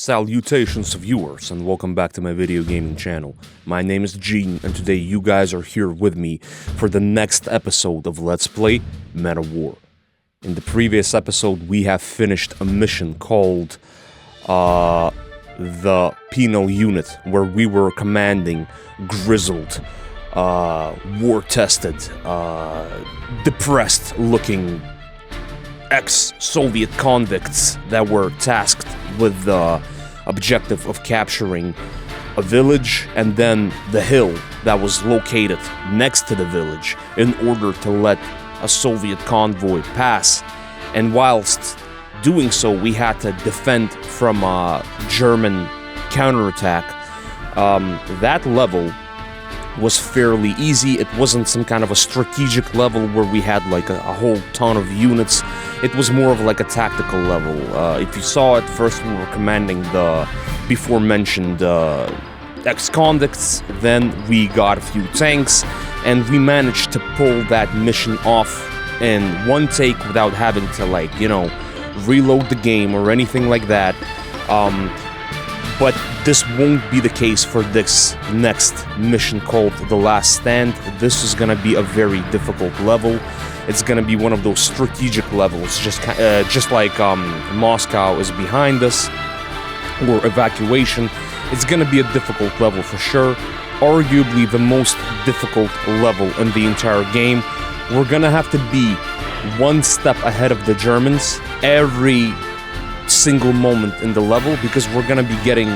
Salutations viewers and welcome back to my video gaming channel. My name is Gene and today you guys are here with me for the next episode of Let's Play Meta War. In the previous episode we have finished a mission called the Penal Unit, where we were commanding grizzled, war-tested, depressed looking ex-Soviet convicts that were tasked with the objective of capturing a village and then the hill that was located next to the village in order to let a Soviet convoy pass. And whilst doing so, we had to defend from a German counterattack. That level was fairly easy. It wasn't some kind of a strategic level where we had like a whole ton of units. It was more of like a tactical level. If you saw it, first we were commanding the before mentioned ex-convicts, then we got a few tanks, and we managed to pull that mission off in one take without having to, like, you know, reload the game or anything like that. But this won't be the case for this next mission called The Last Stand. This is gonna be a very difficult level. It's gonna be one of those strategic levels, just like Moscow is behind us, or evacuation. It's gonna be a difficult level for sure. Arguably the most difficult level in the entire game. We're gonna have to be one step ahead of the Germans every single moment in the level, because we're gonna be getting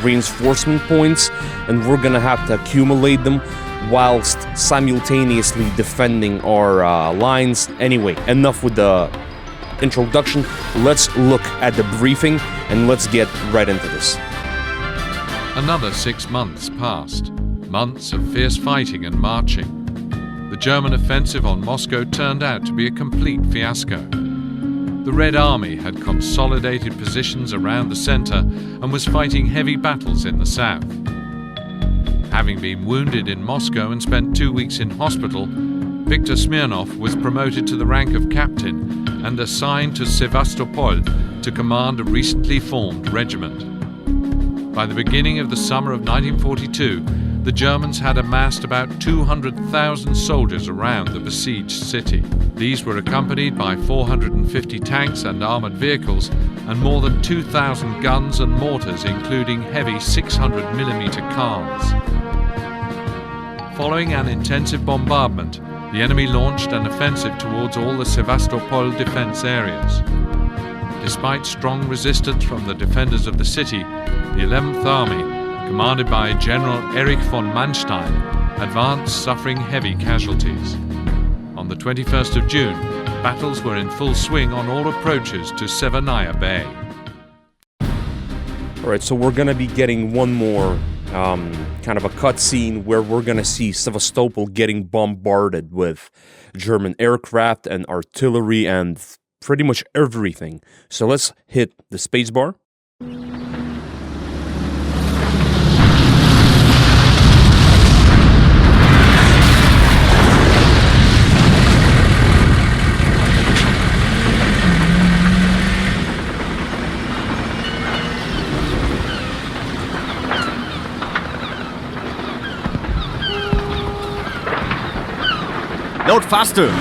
reinforcement points and we're gonna have to accumulate them whilst simultaneously defending our lines. Anyway, enough with the introduction. Let's look at the briefing and let's get right into this. Another 6 months passed, months of fierce fighting and marching. The German offensive on Moscow turned out to be a complete fiasco. The Red Army had consolidated positions around the center and was fighting heavy battles in the south. Having been wounded in Moscow and spent 2 weeks in hospital, Viktor Smirnov was promoted to the rank of captain and assigned to Sevastopol to command a recently formed regiment. By the beginning of the summer of 1942, the Germans had amassed about 200,000 soldiers around the besieged city. These were accompanied by 450 tanks and armored vehicles and more than 2,000 guns and mortars, including heavy 600mm cars. Following an intensive bombardment, the enemy launched an offensive towards all the Sevastopol defense areas. Despite strong resistance from the defenders of the city, the 11th Army, commanded by General Erich von Manstein, advanced, suffering heavy casualties. On the 21st of June, battles were in full swing on all approaches to Severnaya Bay. Alright, so we're gonna be getting one more kind of a cutscene where we're gonna see Sevastopol getting bombarded with German aircraft and artillery and pretty much everything. So let's hit the spacebar. Load faster!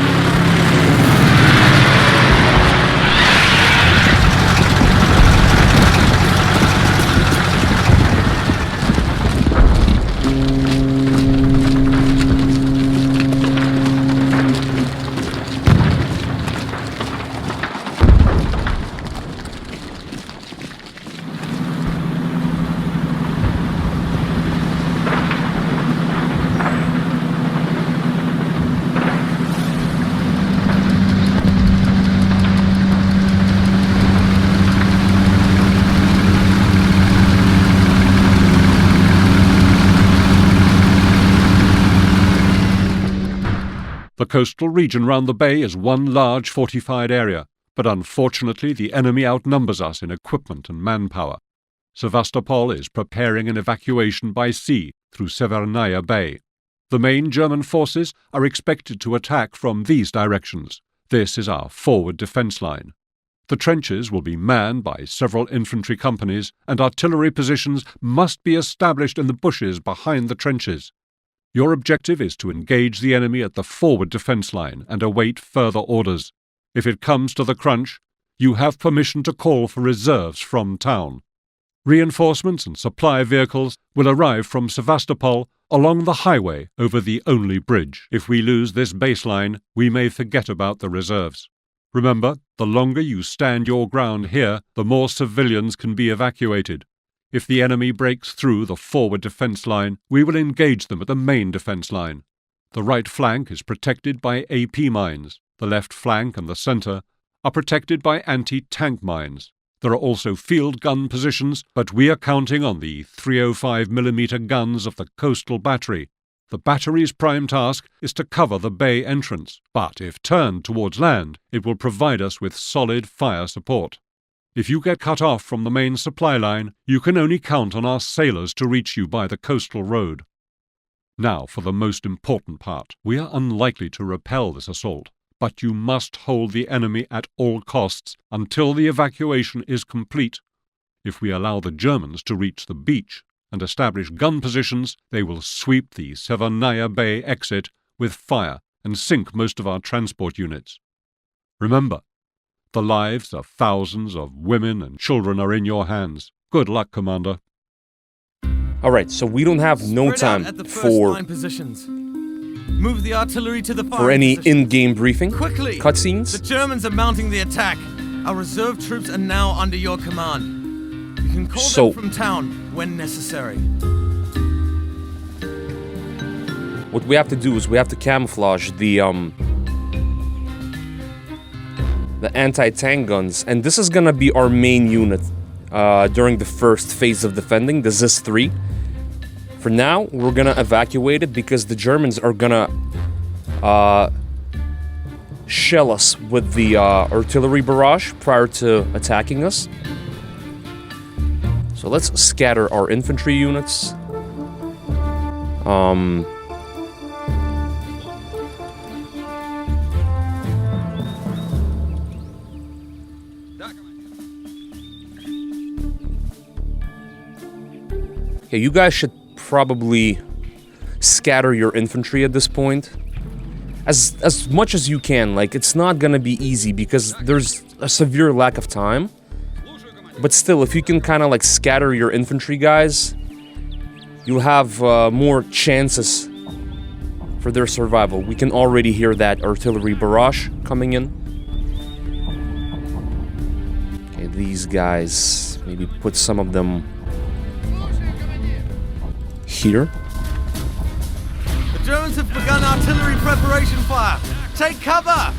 The coastal region round the bay is one large fortified area, but unfortunately the enemy outnumbers us in equipment and manpower. Sevastopol is preparing an evacuation by sea through Severnaya Bay. The main German forces are expected to attack from these directions. This is our forward defense line. The trenches will be manned by several infantry companies, and artillery positions must be established in the bushes behind the trenches. Your objective is to engage the enemy at the forward defense line and await further orders. If it comes to the crunch, you have permission to call for reserves from town. Reinforcements and supply vehicles will arrive from Sevastopol along the highway over the only bridge. If we lose this baseline, we may forget about the reserves. Remember, the longer you stand your ground here, the more civilians can be evacuated. If the enemy breaks through the forward defense line, we will engage them at the main defense line. The right flank is protected by AP mines. The left flank and the center are protected by anti-tank mines. There are also field gun positions, but we are counting on the 305mm guns of the coastal battery. The battery's prime task is to cover the bay entrance, but if turned towards land, it will provide us with solid fire support. If you get cut off from the main supply line, you can only count on our sailors to reach you by the coastal road. Now for the most important part. We are unlikely to repel this assault, but you must hold the enemy at all costs until the evacuation is complete. If we allow the Germans to reach the beach and establish gun positions, they will sweep the Severnaya Bay exit with fire and sink most of our transport units. Remember, the lives of thousands of women and children are in your hands. Good luck, Commander. Alright, so we don't have no time for Move the artillery to the any in-game briefing. Quickly! Cutscenes. The Germans are mounting the attack. Our reserve troops are now under your command. You can call them from town when necessary. What we have to do is we have to camouflage the anti-tank guns, and this is gonna be our main unit during the first phase of defending, the ZIS-3. For now, we're gonna evacuate it because the Germans are gonna shell us with the artillery barrage prior to attacking us. So let's scatter our infantry units. Okay, you guys should probably scatter your infantry at this point. As much as you can. Like, it's not gonna be easy because there's a severe lack of time. But still, if you can kind of like scatter your infantry guys, you'll have more chances for their survival. We can already hear that artillery barrage coming in. Okay, these guys, maybe put some of them here. The Germans have begun artillery preparation fire. Take cover!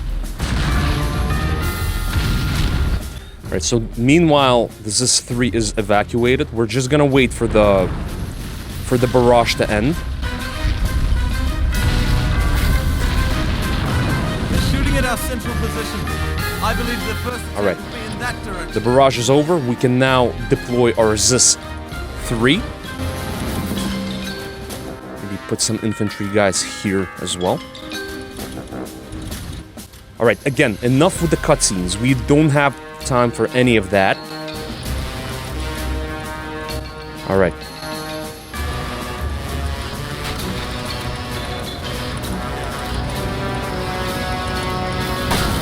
Alright, so meanwhile, the ZIS-3 is evacuated. We're just gonna wait for the barrage to end. They're shooting at our central position. I believe the first Alright. will be in that direction. The barrage is over. We can now deploy our ZIS-3. Maybe put some infantry guys here as well. Alright, again, enough with the cutscenes. We don't have time for any of that. Alright.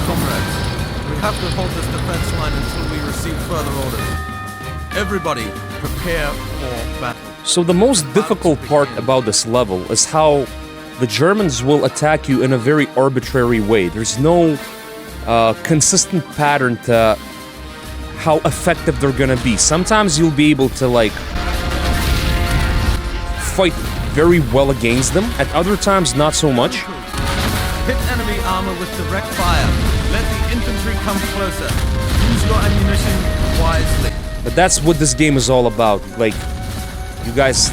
Comrades, we have to hold this defense line until we receive further orders. Everybody, prepare for battle. So the most difficult part about this level is how the Germans will attack you in a very arbitrary way. There's no consistent pattern to how effective they're gonna be. Sometimes you'll be able to like fight very well against them, at other times not so much. Hit enemy armor with direct fire. Let the infantry come closer. Use your ammunition wisely. But that's what this game is all about. Like, you guys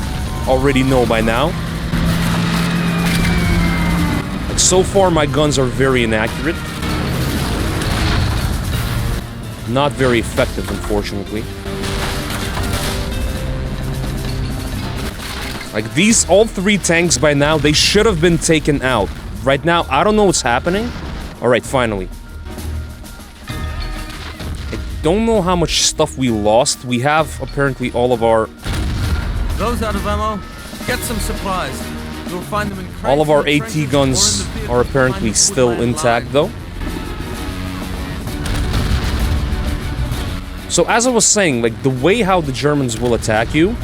already know by now. Like, so far my guns are very inaccurate. Not very effective, unfortunately. Like, these, all three tanks by now, they should have been taken out. Right now, I don't know what's happening. Alright, finally. don't know how much stuff we lost. We have apparently all of our... Those out of ammo, get some supplies. You'll find them in crates All of our in the AT trenches guns or in the field are behind apparently the still woodland intact, line. though. So as I was saying, like, the way how the Germans will attack you,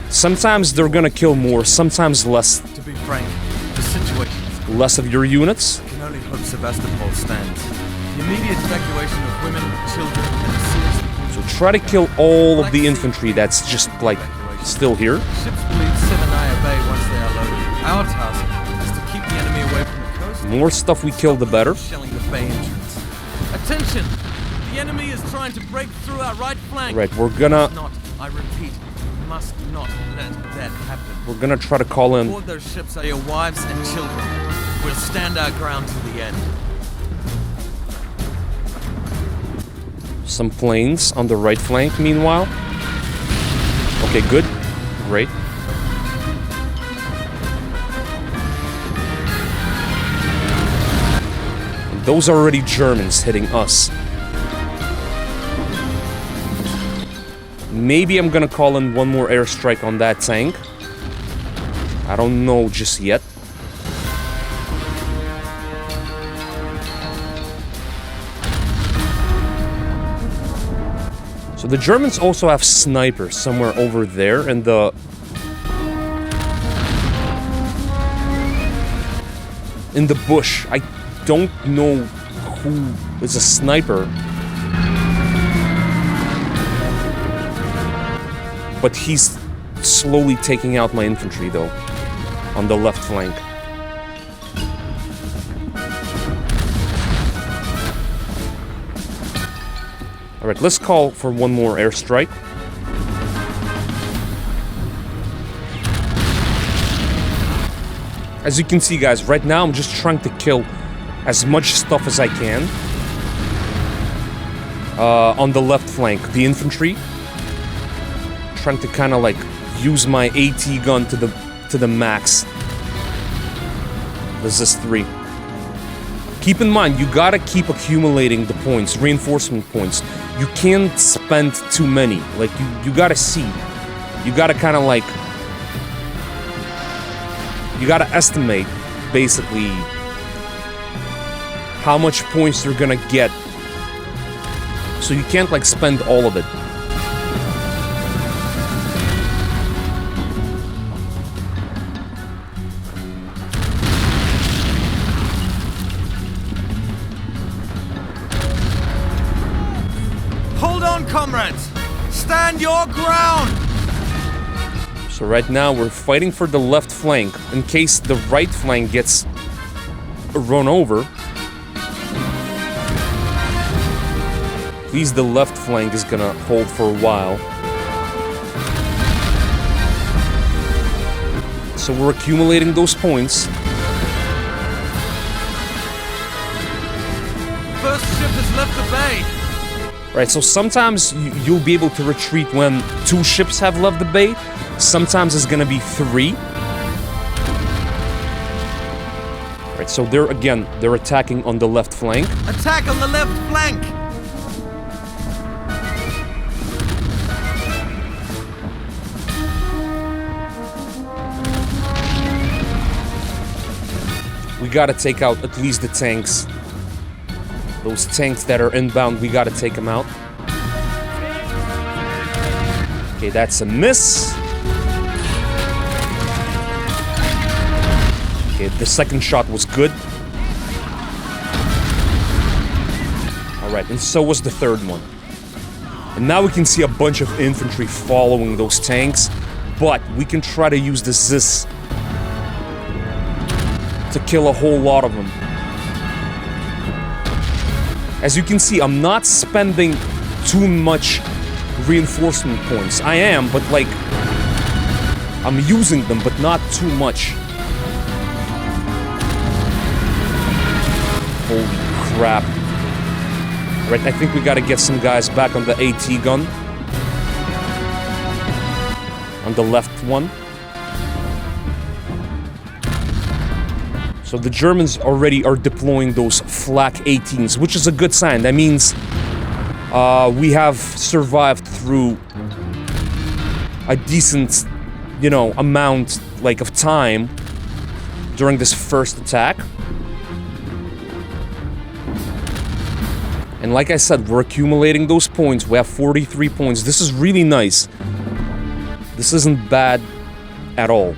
sometimes they're gonna kill more, sometimes less. To be frank, the situation is Less of your units. I can only hope Sevastopol stands. The immediate evacuation of women, children, and seriously So try to kill all of the infantry that's just, like, still here. ships bleed Sivanaya Bay once they are loaded. Our task is to keep the enemy away from the coast. More stuff we kill, the better. Shelling the bay entrance. Attention! The enemy is trying to break through our right flank. Right, we're gonna Must not, I repeat, must not let that happen. try to call in. Aboard those ships are your wives and children. We'll stand our ground to the end. Some planes on the right flank, meanwhile. Okay, good. Great. And those are already Germans hitting us. Maybe I'm gonna call in one more airstrike on that tank. I don't know just yet. So the Germans also have snipers somewhere over there in the... in the bush. I don't know who is a sniper. But he's slowly taking out my infantry, though, on the left flank. Alright, let's call for one more airstrike. As you can see, guys, right now I'm just trying to kill as much stuff as I can. On the left flank, the infantry. Trying to kind of like use my AT gun to the max. Resist 3. Keep in mind, you gotta keep accumulating the points, reinforcement points. You can't spend too many. Like, you gotta see. You gotta kind of like... You gotta estimate, basically, how much points you're gonna get. So you can't, like, spend all of it. Hold on, comrades! Stand your ground! So right now we're fighting for the left flank in case the right flank gets run over. At least the left flank is gonna hold for a while. So we're accumulating those points. First ship has left the bay. Right, so sometimes you'll be able to retreat when 2 ships have left the bay. Sometimes it's gonna be 3. Right, so they're attacking on the left flank. Attack on the left flank! We gotta take out at least the tanks. Those tanks that are inbound, we gotta take them out. Okay, that's a miss. Okay, the second shot was good. Alright, and so was the third one. And now we can see a bunch of infantry following those tanks, but we can try to use the Zis to kill a whole lot of them. As you can see, I'm not spending too much reinforcement points. I am, but like, I'm using them, but not too much. Holy crap. Right, I think we gotta get some guys back on the AT gun. On the left one. So the Germans already are deploying those flak 18s, which is a good sign. That means We have survived through a decent, you know, amount, like, of time during this first attack. And like I said, we're accumulating those points. We have 43 points. This is really nice. This isn't bad at all.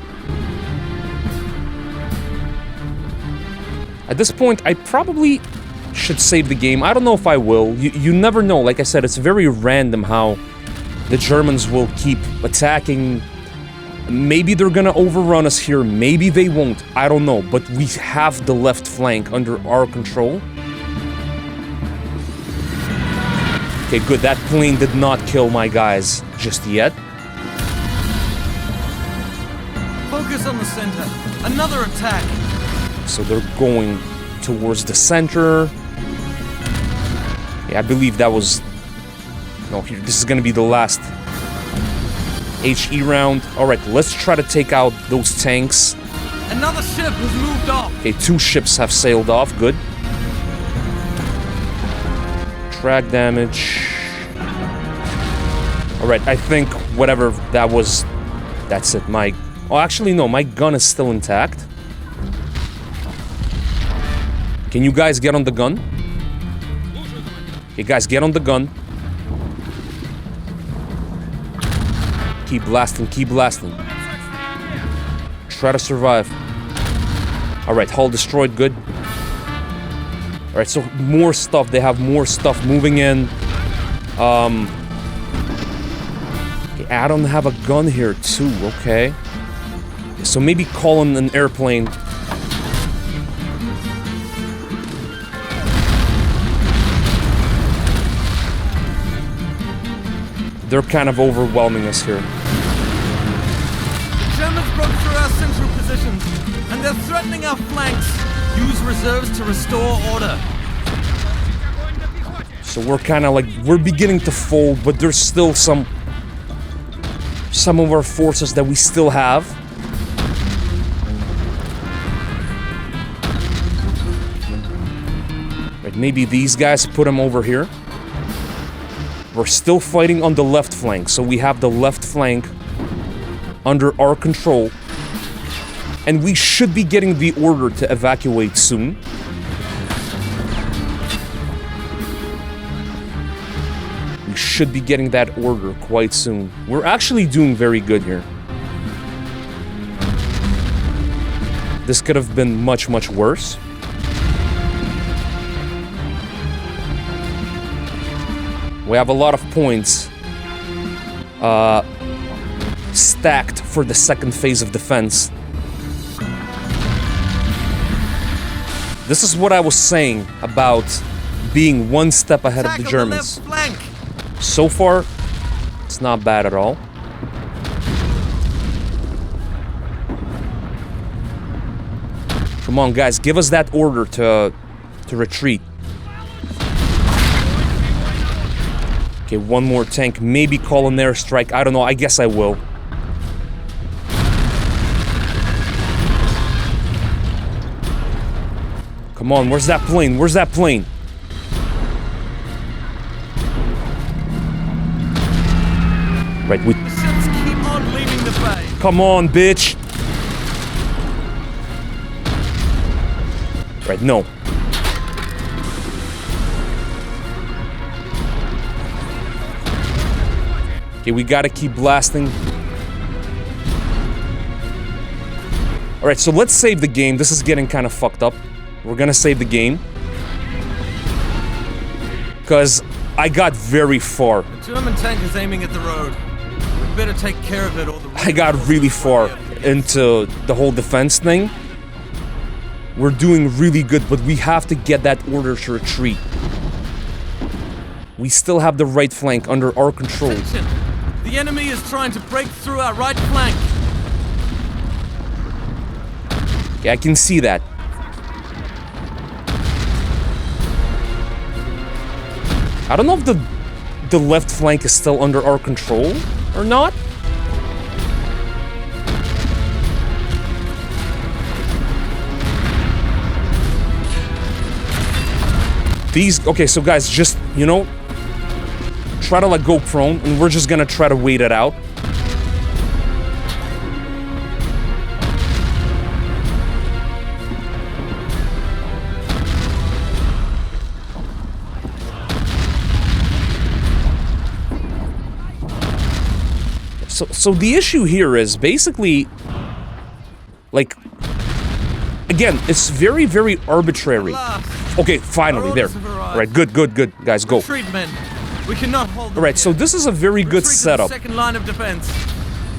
At this point, I probably should save the game. I don't know if I will. You never know. Like I said, it's very random how the Germans will keep attacking. Maybe they're gonna overrun us here. Maybe they won't. I don't know. But we have the left flank under our control. Okay, good. That plane did not kill my guys just yet. Focus on the center. Another attack. So they're going towards the center. Yeah, I believe that was... No, here, this is gonna be the last HE round. Alright, let's try to take out those tanks. Another ship has moved off. Okay, 2 ships have sailed off. Good. Track damage. Alright, I think whatever that was... That's it, my... Oh, actually, no, my gun is still intact. Can you guys get on the gun? Okay, guys, get on the gun. Keep blasting, keep blasting. Try to survive. Alright, hull destroyed, good. Alright, so more stuff. They have more stuff moving in. Okay, I don't have a gun here too, okay. So maybe call in an airplane. They're kind of overwhelming us here. The Germans broke through our central positions, and they're threatening our flanks. Use reserves to restore order. So we're kind of like, we're beginning to fold, but there's still some of our forces that we still have. Right, maybe these guys put them over here. We're still fighting on the left flank, so we have the left flank under our control. And we should be getting the order to evacuate soon. We should be getting that order quite soon. We're actually doing very good here. This could have been much, much worse. We have a lot of points stacked for the second phase of defense. This is what I was saying about being one step ahead of the Germans. So far, it's not bad at all. Come on, guys, give us that order to retreat. Okay, one more tank. Maybe call an airstrike. I don't know. I guess I will. Come on, where's that plane? Where's that plane? Right, we... The ships keep on leaving the bay. Come on, bitch! Right, no. Okay, we gotta keep blasting. Alright, so let's save the game. This is getting kind of fucked up. We're gonna save the game. Because I got very far. The German tank is aiming at the road. We better take care of it or the... I got really far into the whole defense thing. We're doing really good, but we have to get that order to retreat. We still have the right flank under our control. Attention. The enemy is trying to break through our right flank. Yeah, I can see that. I don't know if the left flank is still under our control or not. Okay, so guys, just, you know, try to like go prone, and we're just gonna try to wait it out. So the issue here is basically, like, again, it's very, very arbitrary. Okay, finally, there. All right, good, guys, go. Retreat, men. We cannot hold them. All right, so here. this is a very good Retreat to the setup. second line of defense.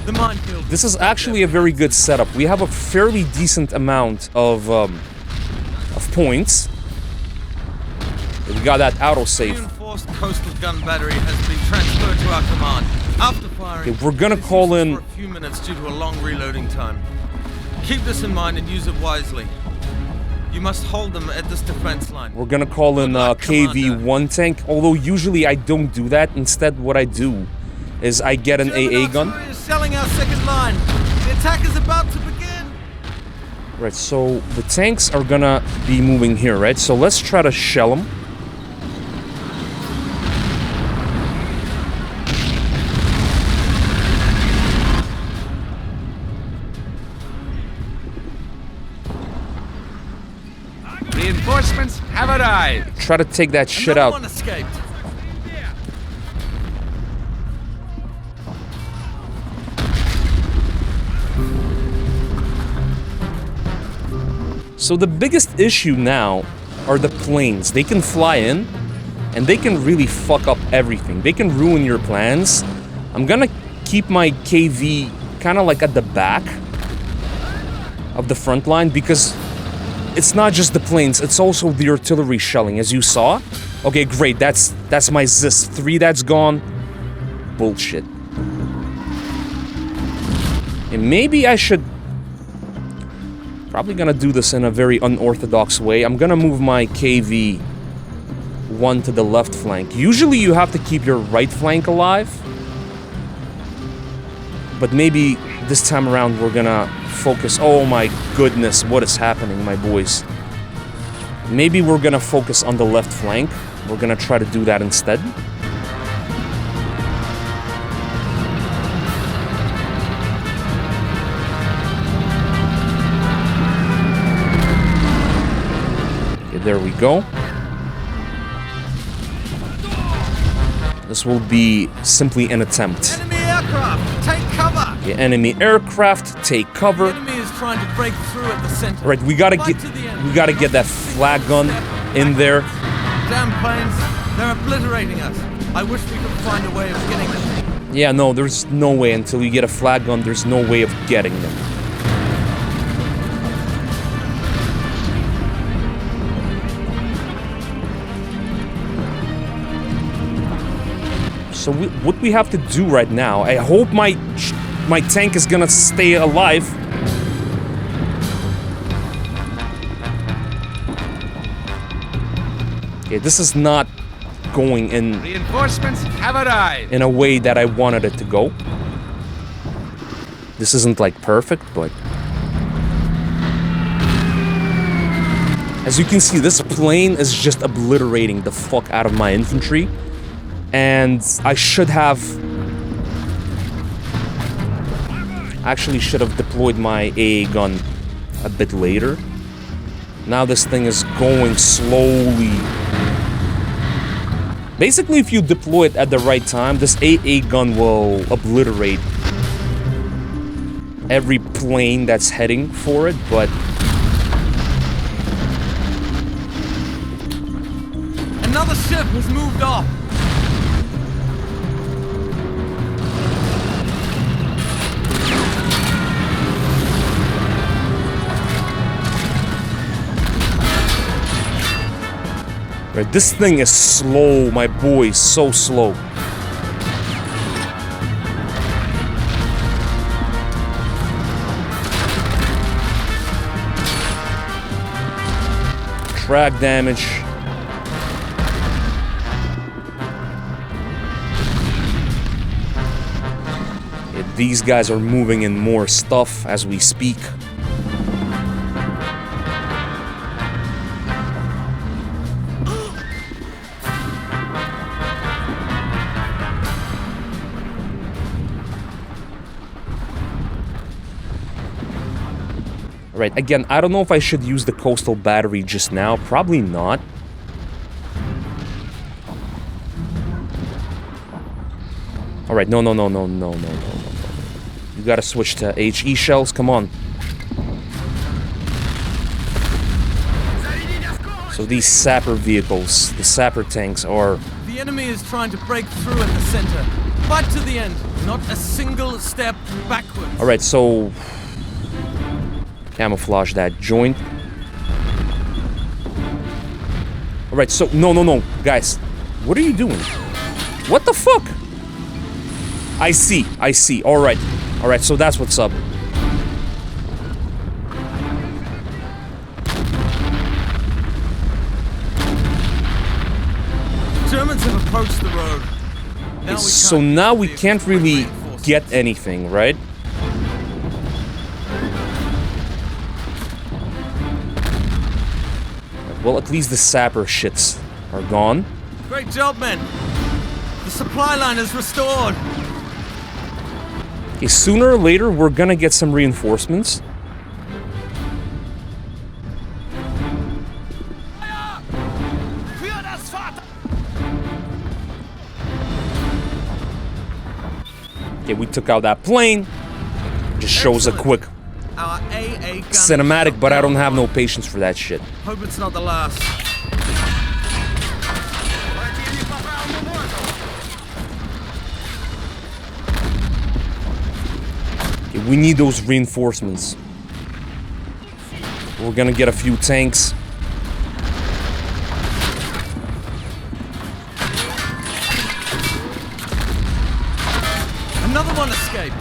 The minefield. This is actually a very good setup. We have a fairly decent amount of points. We got that autosave. Reinforced coastal gun battery has been transferred to our command. After firing, Okay, we're gonna it is call useless in- for a few minutes due to a long reloading time. Keep this in mind and use it wisely. You must hold them at this defense line. We're gonna call in KV-1 tank, although usually I don't do that. Instead, what I do is I get an AA gun. Artillery is shelling our second line. The attack is about to begin. Right, so the tanks are gonna be moving here, right? So let's try to shell them. Reinforcements have arrived. Try to take that shit Another out. one escaped. So the biggest issue now are the planes. They can fly in, and they can really fuck up everything. They can ruin your plans. I'm gonna keep my KV kind of like at the back of the front line, because it's not just the planes, it's also the artillery shelling, as you saw. Okay, great, that's my Zis 3 that's gone. Bullshit. And maybe I should... Probably gonna do this in a very unorthodox way. I'm gonna move my KV-1 to the left flank. Usually you have to keep your right flank alive. But maybe this time around we're gonna focus... Oh my goodness, what is happening, my boys? Maybe we're gonna focus on the left flank. We're gonna try to do that instead. Okay, there we go. This will be simply an attempt. Enemy aircraft, take cover. The enemy aircraft, take The cover. enemy is trying to break through at the center. Right, we gotta Fight get to the end. that flag gun in there. Damn planes, they're obliterating us. I wish we could find a way of getting them. Yeah, no, there's no way until you get a flag gun. There's no way of getting them. So what we have to do right now? I hope my tank is gonna stay alive. Okay, this is not going in Reinforcements have arrived. in a way that I wanted it to go. This isn't like perfect, but as you can see, this plane is just obliterating the fuck out of my infantry. And I should have... Actually should have deployed my AA gun a bit later. Now this thing is going slowly. Basically, if you deploy it at the right time, this AA gun will obliterate every plane that's heading for it, but... Another ship has moved off. Right, this thing is slow, my boy, so slow. Track damage. Yeah, these guys are moving in more stuff as we speak. Alright, again, I don't know if I should use the coastal battery just now. Probably not. Alright, no. You gotta switch to HE shells, come on. So these sapper vehicles, the sapper tanks are... The enemy is trying to break through at the center. Fight to the end, not a single step backwards. Alright, so... Camouflage that joint. Alright, so... No. Guys, what are you doing? What the fuck? I see. Alright, so that's what's up. Germans have approached the road. Now we can't really get anything, right? Well, at least the sapper shits are gone. Great job, men. The supply line is restored. Okay, sooner or later, we're gonna get some reinforcements. Okay, we took out that plane. Just shows a quick Our AA gun cinematic, but I don't have no patience for that shit. Hope it's not the last. Okay, we need those reinforcements. We're gonna get a few tanks. Another one escaped.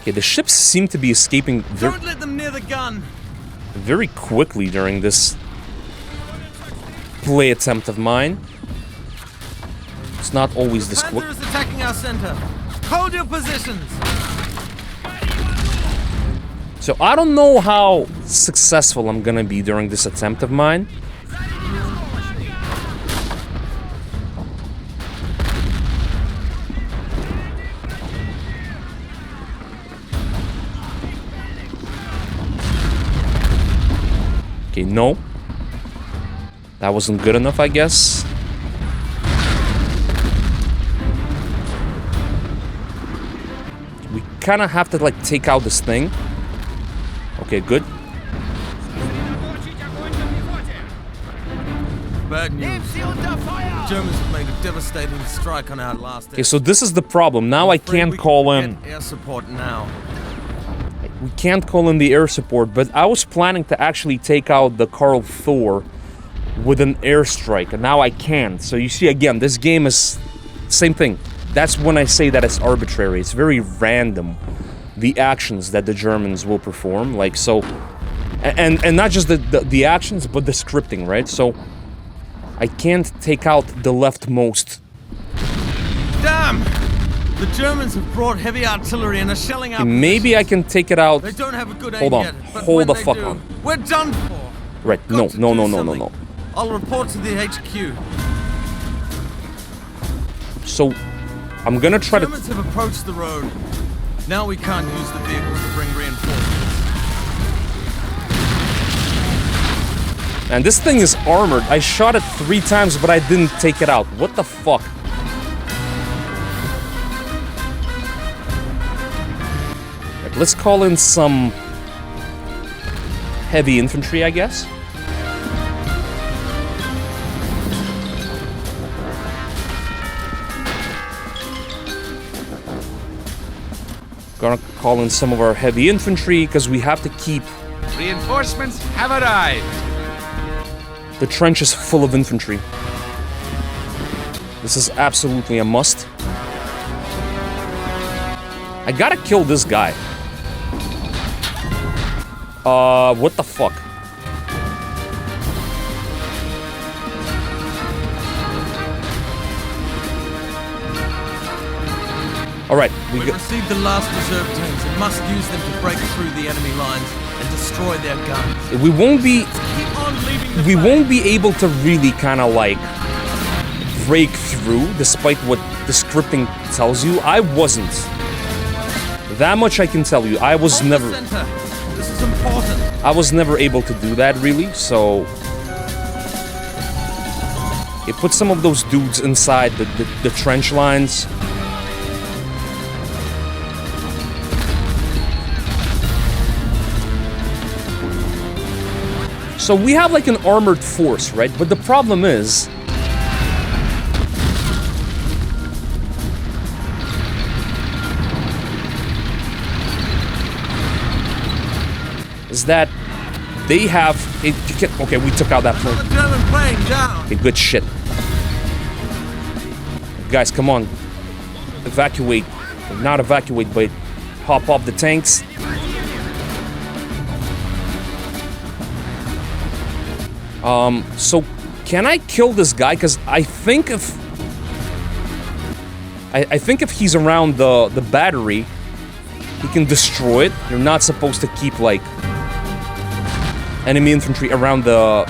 Okay, the ships seem to be escaping Don't let them near the gun. very quickly during this play attempt of mine. It's not always this quick. Panther is attacking our center. Hold your positions. So I don't know how successful I'm gonna be during this attempt of mine. Okay, no. That wasn't good enough, I guess. We kind of have to, like, take out this thing. Okay, good. Bad news. Germans have made a devastating strike on our last. Okay, so this is the problem. Now I can't call in... air support now. We can't call in the air support, but I was planning to actually take out the Karl Thor with an airstrike, and now I can't. So you see, again, this game is... Same thing. That's when I say that it's arbitrary. It's very random, the actions that the Germans will perform. Like, so... And not just the actions, but the scripting, right? So... I can't take out the leftmost... Damn! The Germans have brought heavy artillery and are shelling out. Maybe I can take it out. They don't have a good Hold aim on. yet, but Hold when the they fuck do, on. We're done for. Right, no. I'll report to the HQ. So, I'm gonna try to... Germans have approached the road. Now we can't use the vehicles to bring reinforcements. And this thing is armored. I shot it 3 times, but I didn't take it out. What the fuck? Right, let's call in some heavy infantry, I guess. Gonna call in some of our heavy infantry, because we have to keep Reinforcements have arrived. the trenches full of infantry. This is absolutely a must. I gotta kill this guy. What the fuck? Alright, We've received the last reserve tanks and must use them to break through the enemy lines and destroy their guns. we won't be... Keep on leaving the We flag. won't be able to really kind of like break through, despite what the scripting tells you. I wasn't. That much I can tell you. I was Hold the never... center. This is important. I was never able to do that, really, so... It put some of those dudes inside the trench lines. So we have like an armored force, right? But the problem is... that they have... Okay, we took out that plane. German plane down. Okay, good shit. Guys, come on. Evacuate. Not evacuate, but hop off the tanks. So can I kill this guy? Because I think if... I think if he's around the battery, he can destroy it. You're not supposed to keep, like... enemy infantry around the...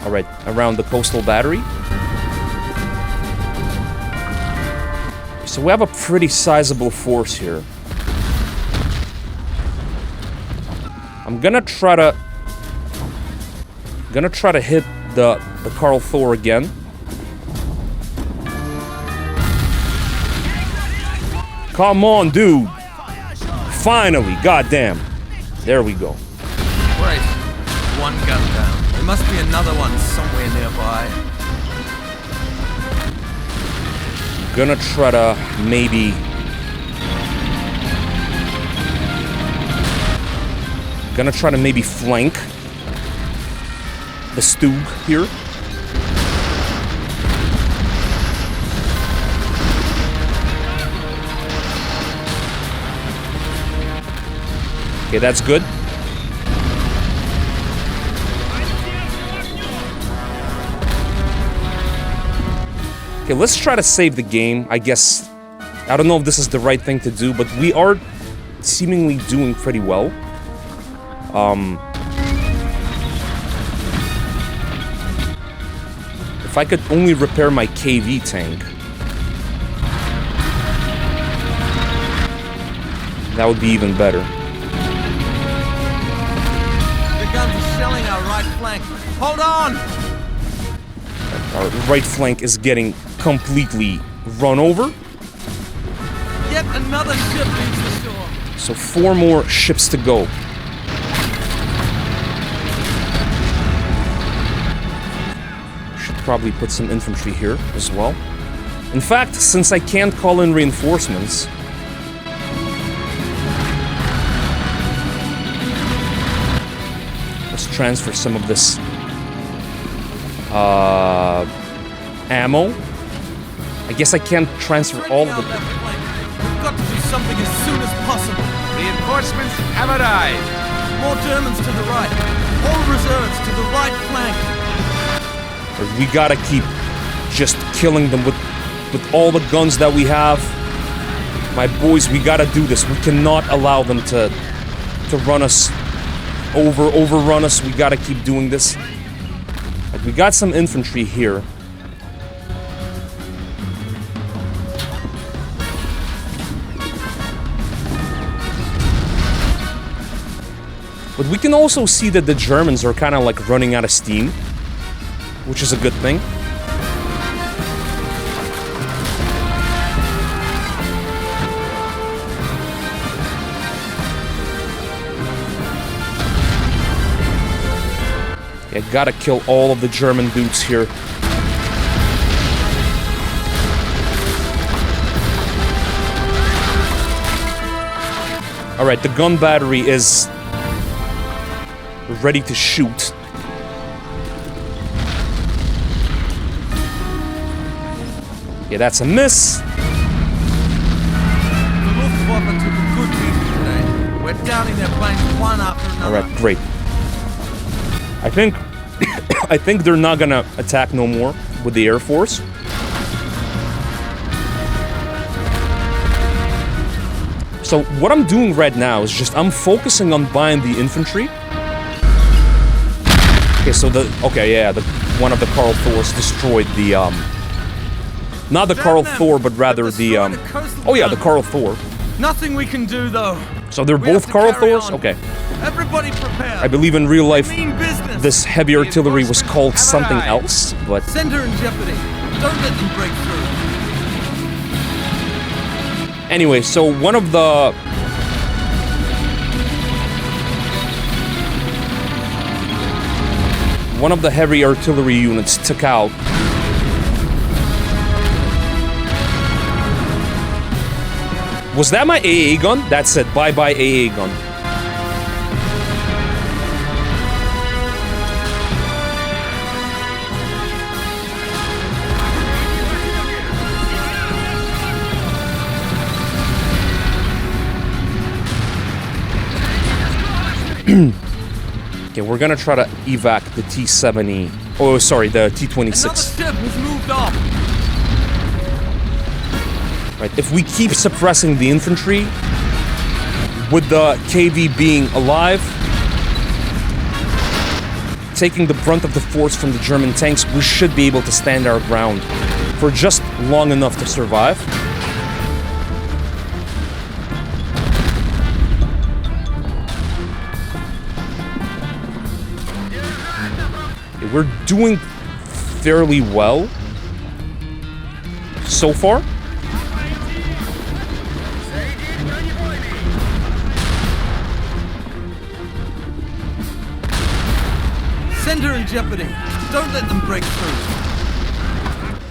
Alright, around the coastal battery. So we have a pretty sizable force here. I'm gonna try to hit the Karl Thor again. Come on, dude. Finally, goddamn. There we go. Great. One gun down. There must be another one somewhere nearby. Gonna try to maybe... flank the Stug here. Okay, that's good. Okay, let's try to save the game, I guess. I don't know if this is the right thing to do, but we are seemingly doing pretty well. If I could only repair my KV tank, that would be even better. The guns are shelling our right flank. Hold on! Our right flank is getting completely run over. Yet another ship leaves the shore. So 4 more ships to go. Should probably put some infantry here as well. In fact, since I can't call in reinforcements, let's transfer some of this ammo. I guess I can't transfer all of it. We've got to do something as soon as possible. Reinforcements have arrived. More Germans to the right. All reserves to the right flank. We gotta keep just killing them with all the guns that we have. My boys, we gotta do this. We cannot allow them to run us overrun us. We gotta keep doing this. Like, we got some infantry here. But we can also see that the Germans are kind of like running out of steam, which is a good thing. Yeah, gotta kill all of the German dudes here. Alright, the gun battery is ready to shoot. Yeah, that's a miss. The Luftwaffe took a good beating today. We're downing their planes one after another. Alright, great. I think they're not gonna attack no more with the Air Force. So what I'm doing right now is just I'm focusing on buying the infantry. Okay, so one of the Karl Thors destroyed the not the Karl Thor, but rather the oh yeah, the Karl Thor. Nothing we can do though. So they're We have both to Karl carry Thors? on. Okay. Everybody prepare. I believe in real life Mean business. this heavy artillery was called something else, but Send her in jeopardy. Don't let them break through. anyway, so one of the heavy artillery units took out Was that my AA gun? That's it. Bye-bye AA gun. Okay, we're gonna try to evac the T-70. Oh, sorry, the T-26. Another ship has moved off. Right, if we keep suppressing the infantry, with the KV being alive, taking the brunt of the force from the German tanks, we should be able to stand our ground for just long enough to survive. We're doing fairly well so far. Send her in jeopardy. Don't let them break through.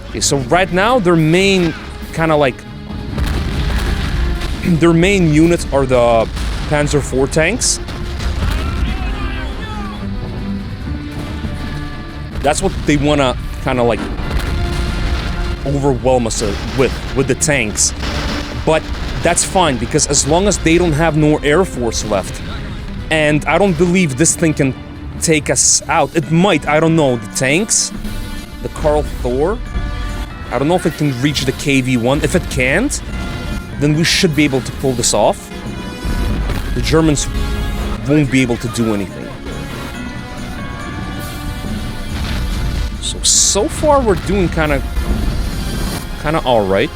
Okay, so right now their main kind of like their main units are the Panzer IV tanks. That's what they want to kind of like overwhelm us with the tanks. But that's fine, because as long as they don't have no air force left, and I don't believe this thing can take us out. It might, I don't know. The tanks, the Karl Thor, I don't know if it can reach the KV-1. If it can't, then we should be able to pull this off. The Germans won't be able to do anything. So far we're doing kind of all right.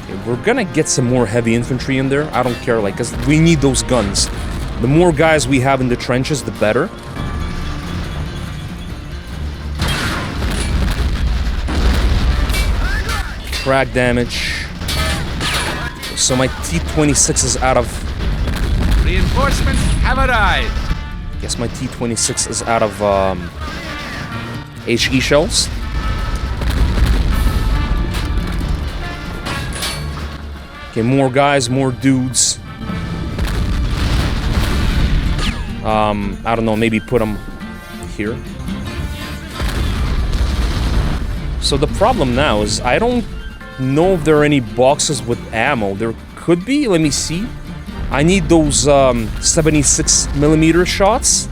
Okay, we're gonna get some more heavy infantry in there. I don't care, like, 'cause we need those guns. The more guys we have in the trenches, the better. Crack damage. So my T-26 is out of... Reinforcements have arrived. I guess my T-26 is out of HE shells. Okay, more guys, more dudes. I don't know, maybe put them here. So the problem now is I don't know if there are any boxes with ammo. There could be, let me see. I need those 76mm shots.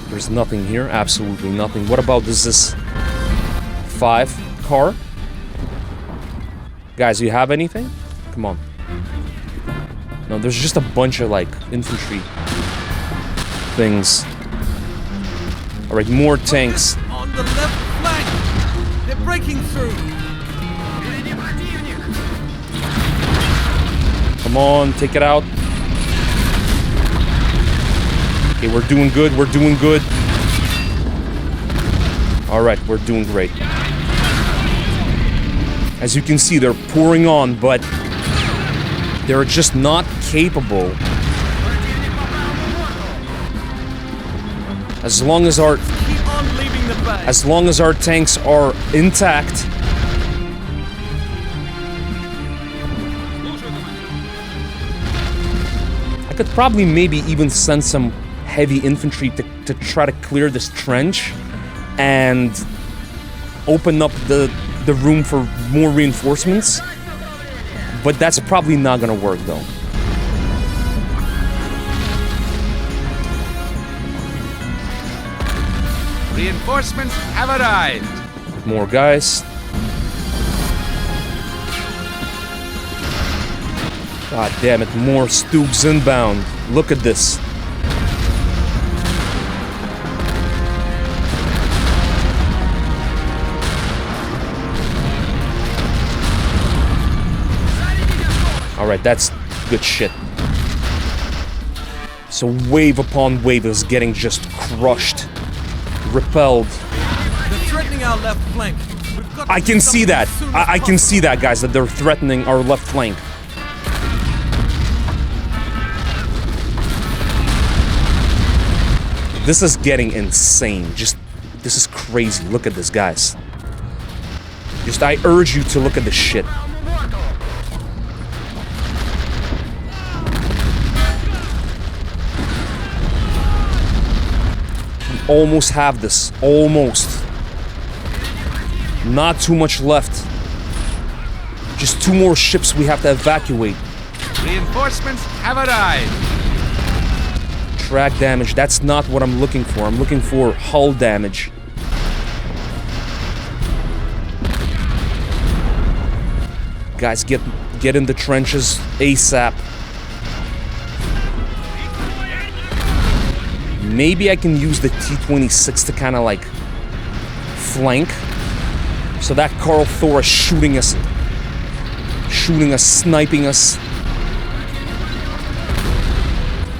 There's nothing here, absolutely nothing. What about this 5 car? Guys, do you have anything? Come on. No, there's just a bunch of like infantry things. Alright, more tanks. On the left flank. They're breaking through. Come on, take it out. Okay, we're doing good, we're doing good. Alright, we're doing great. As you can see, they're pouring on, but they're just not capable. As long as our tanks are intact, I could probably maybe even send some heavy infantry to try to clear this trench and open up the room for more reinforcements. But that's probably not gonna work though. Reinforcements have arrived. More guys. God damn it, more Stoogs inbound. Look at this. Alright, that's good shit. So wave upon wave is getting just crushed. Repelled. They're threatening our left flank. We've got to I do can see something that. as soon as I can possible. see that, guys, that they're threatening our left flank. This is getting insane. This is crazy. Look at this, guys. I urge you to look at this shit. We almost have this. Almost. Not too much left. Just 2 more ships we have to evacuate. Reinforcements have arrived. Track damage, that's not what I'm looking for. I'm looking for hull damage. Guys, get in the trenches ASAP. Maybe I can use the T-26 to kind of like flank. So that Carl Thor is shooting us, sniping us.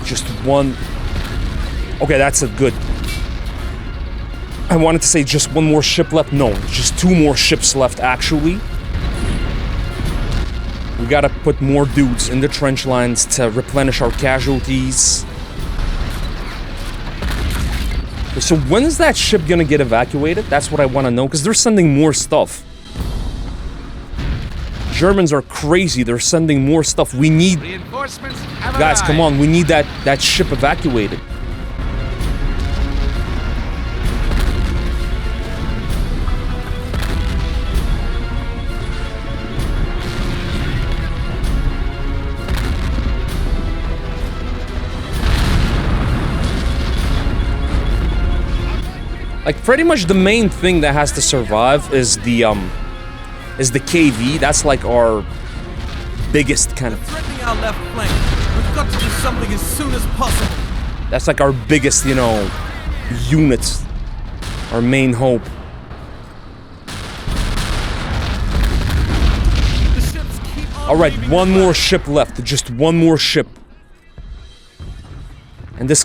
Just one. Okay, that's a good. I wanted to say just 1 more ship left. No, just 2 more ships left, actually. We gotta put more dudes in the trench lines to replenish our casualties. Okay, so when is that ship gonna get evacuated? That's what I want to know, because they're sending more stuff. Germans are crazy. They're sending more stuff. We need... Reinforcements have Guys, arrived. come on. We need that ship evacuated. Like, pretty much the main thing that has to survive is the KV. That's like our biggest kind of... Threatening our left flank. We've got to do something as soon as possible. That's like our biggest, you know, unit. Our main hope. The ships keep on Alright, leaving 1 the more flank. ship left. Just 1 more ship. And this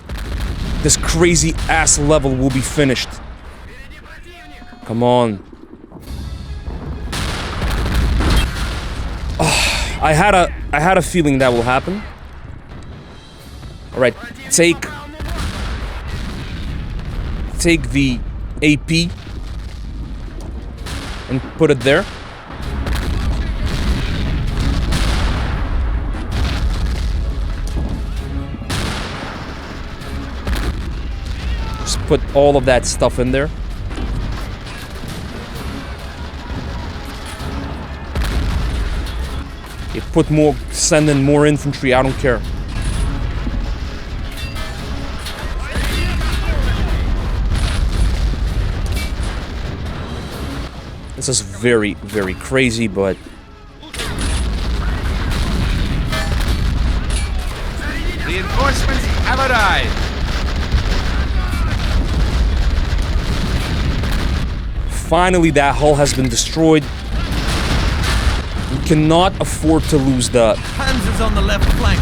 crazy ass level will be finished. Come on. Oh, I had a feeling that will happen. Alright, take the AP and put it there. Just put all of that stuff in there. You put more, send in more infantry, I don't care. This is very, very crazy, but... Reinforcements have arrived. Finally, that hull has been destroyed. We cannot afford to lose the... Panzers on the left flank.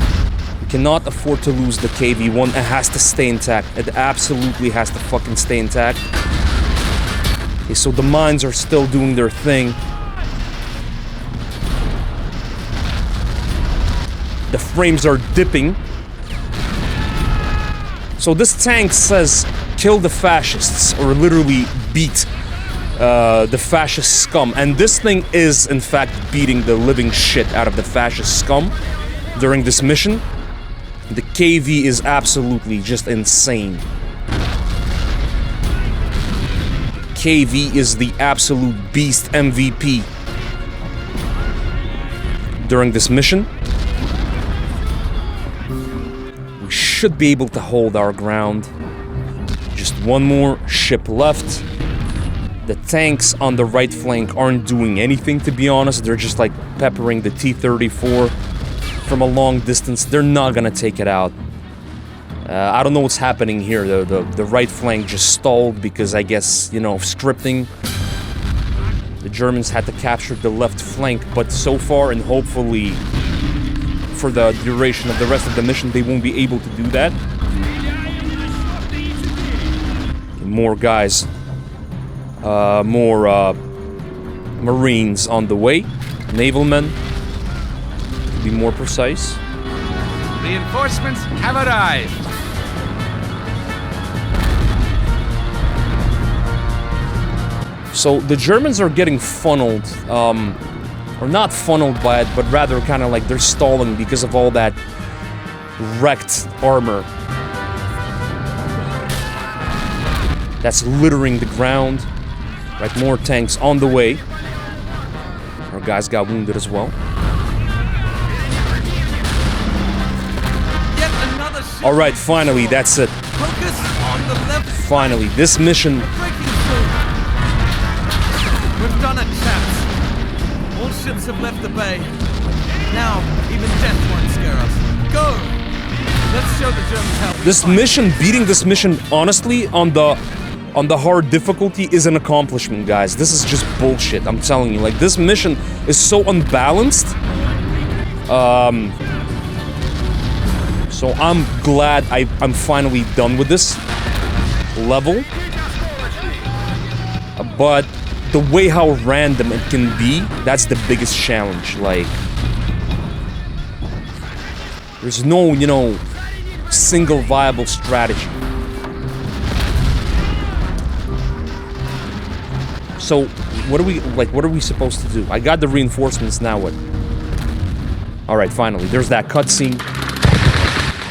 We cannot afford to lose the KV-1. It has to stay intact. It absolutely has to fucking stay intact. Okay, so the mines are still doing their thing. The frames are dipping. So this tank says, kill the fascists, or literally beat the fascist scum. And this thing is, in fact, beating the living shit out of the fascist scum during this mission. The KV is absolutely just insane. KV is the absolute beast MVP during this mission. We should be able to hold our ground. Just 1 more ship left. The tanks on the right flank aren't doing anything, to be honest. They're just like peppering the T-34 from a long distance. They're not gonna take it out. I don't know what's happening here. The right flank just stalled because, I guess, you know, scripting. The Germans had to capture the left flank, but so far, and hopefully for the duration of the rest of the mission, they won't be able to do that. More guys. More Marines on the way. Naval men. To be more precise. Reinforcements have arrived. So the Germans are getting funneled, or not funneled by it, but rather kind of like they're stalling because of all that wrecked armor that's littering the ground. Right, more tanks on the way. Our guys got wounded as well. Yet another ship. All right, finally, that's it. Focus on the left. Finally, this mission. Breaking through. We've done it, chaps. All ships have left the bay. Now, even death won't scare us. Go! Let's show the Germans how we This fight. mission, beating this mission, honestly, on the hard difficulty is an accomplishment, guys. This is just bullshit, I'm telling you. Like, this mission is so unbalanced. So I'm glad I'm finally done with this level. But the way how random it can be, that's the biggest challenge. Like, there's no, you know, single viable strategy. So, what are we supposed to do? I got the reinforcements, now what? Alright, finally, there's that cutscene.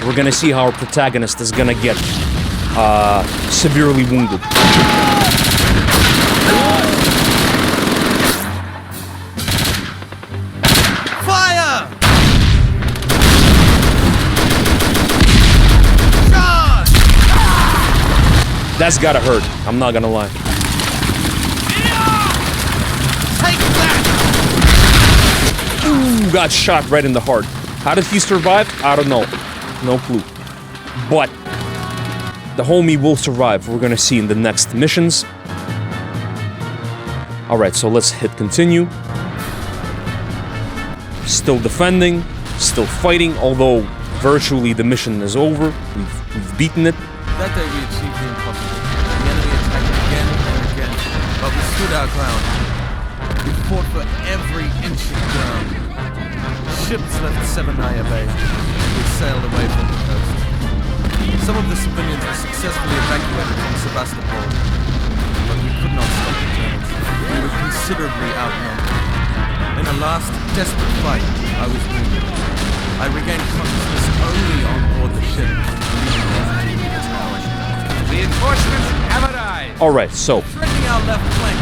We're gonna see how our protagonist is gonna get severely wounded. Fire! Charge! That's gotta hurt, I'm not gonna lie. Take that! Ooh, got shot right in the heart. How did he survive? I don't know. No clue. But the homie will survive. We're gonna see in the next missions. Alright, so let's hit continue. Still defending, still fighting, although virtually the mission is over. We've beaten it. That day we achieved the impossible. The enemy attacked again and again, but we stood our ground. We fought for every inch of ground. Ships left Sevenaya Bay. We sailed away from the coast. Some of the civilians were successfully evacuated from Sevastopol, but we could not stop the Germans. We were considerably outnumbered. In a last desperate fight, I was wounded. I regained consciousness only on board the ship. Reinforcements have arrived. Alright, so Threatening our left flank.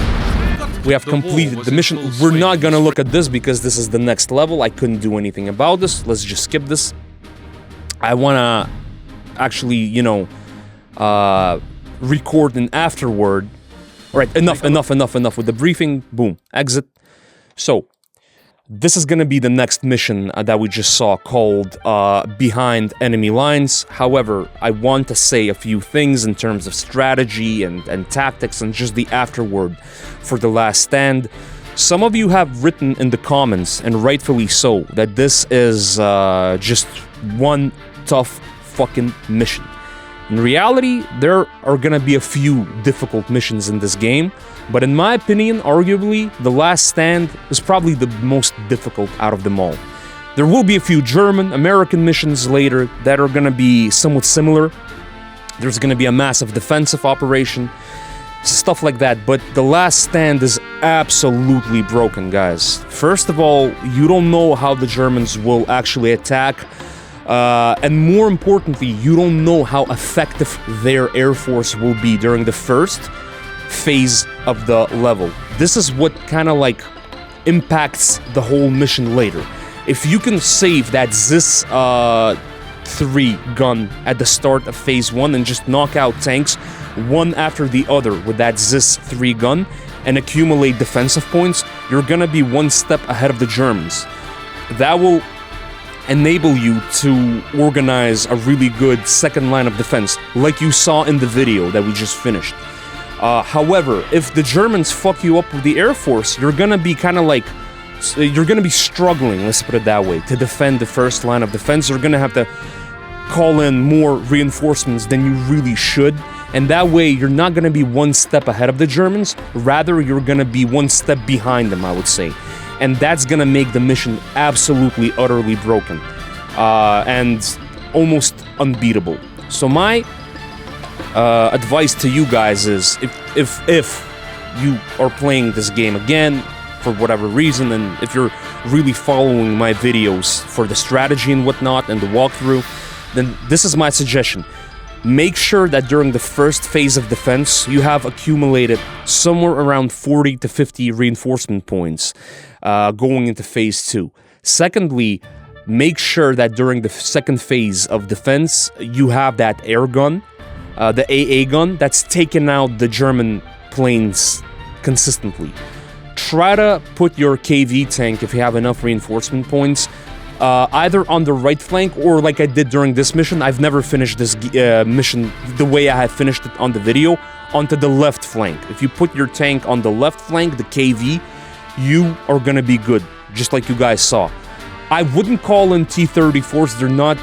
we have The war completed was the in mission. full We're swing. not gonna look at this because this is the next level. I couldn't do anything about this. Let's just skip this. I wanna actually, you know, record an afterward. Alright, enough with the briefing. Boom, exit. So, this is gonna be the next mission that we just saw, called Behind Enemy Lines. However, I want to say a few things in terms of strategy and tactics and just the afterword for The Last Stand. Some of you have written in the comments, and rightfully so, that this is just one tough fucking mission. In reality, there are gonna be a few difficult missions in this game, but in my opinion, arguably, The Last Stand is probably the most difficult out of them all. There will be a few German, American missions later that are gonna be somewhat similar. There's gonna be a massive defensive operation, stuff like that, but The Last Stand is absolutely broken, guys. First of all, you don't know how the Germans will actually attack, and more importantly, you don't know how effective their air force will be during the first phase of the level. This is what kind of like impacts the whole mission later. If you can save that ZIS 3 gun at the start of phase 1 and just knock out tanks one after the other with that ZIS 3 gun and accumulate defensive points, you're gonna be one step ahead of the Germans. That will enable you to organize a really good second line of defense, like you saw in the video that we just finished. However, if the Germans fuck you up with the Air Force, you're gonna be kind of like you're gonna be struggling, let's put it that way, to defend the first line of defense. You're gonna have to call in more reinforcements than you really should, and that way you're not gonna be one step ahead of the Germans, rather you're gonna be one step behind them, I would say. And that's gonna make the mission absolutely, utterly broken, and almost unbeatable. So my advice to you guys is, if you are playing this game again, for whatever reason, and if you're really following my videos for the strategy and whatnot, and the walkthrough, then this is my suggestion. Make sure that during the first phase of defense, you have accumulated somewhere around 40 to 50 reinforcement points going into phase 2. Secondly, make sure that during the second phase of defense, you have that air gun, the AA gun, that's taken out the German planes consistently. Try to put your KV tank, if you have enough reinforcement points, either on the right flank, or like I did during this mission. I've never finished this mission the way I have finished it on the video, onto the left flank. If you put your tank on the left flank, the KV, you are gonna be good, just like you guys saw. I wouldn't call in T-34s, they're not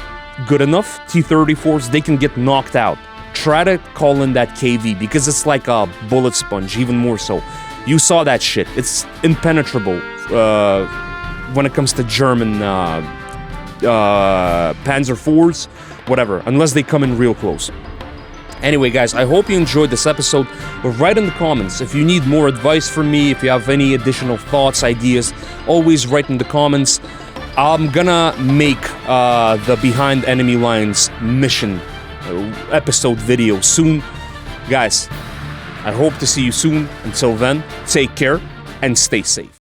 good enough. T-34s, they can get knocked out. Try to call in that KV, because it's like a bullet sponge, even more so. You saw that shit. It's impenetrable when it comes to German Panzer IVs, whatever, unless they come in real close. Anyway, guys, I hope you enjoyed this episode. Write in the comments if you need more advice from me, if you have any additional thoughts, ideas, always write in the comments. I'm gonna make the Behind Enemy Lines mission episode video soon. Guys, I hope to see you soon. Until then, take care and stay safe.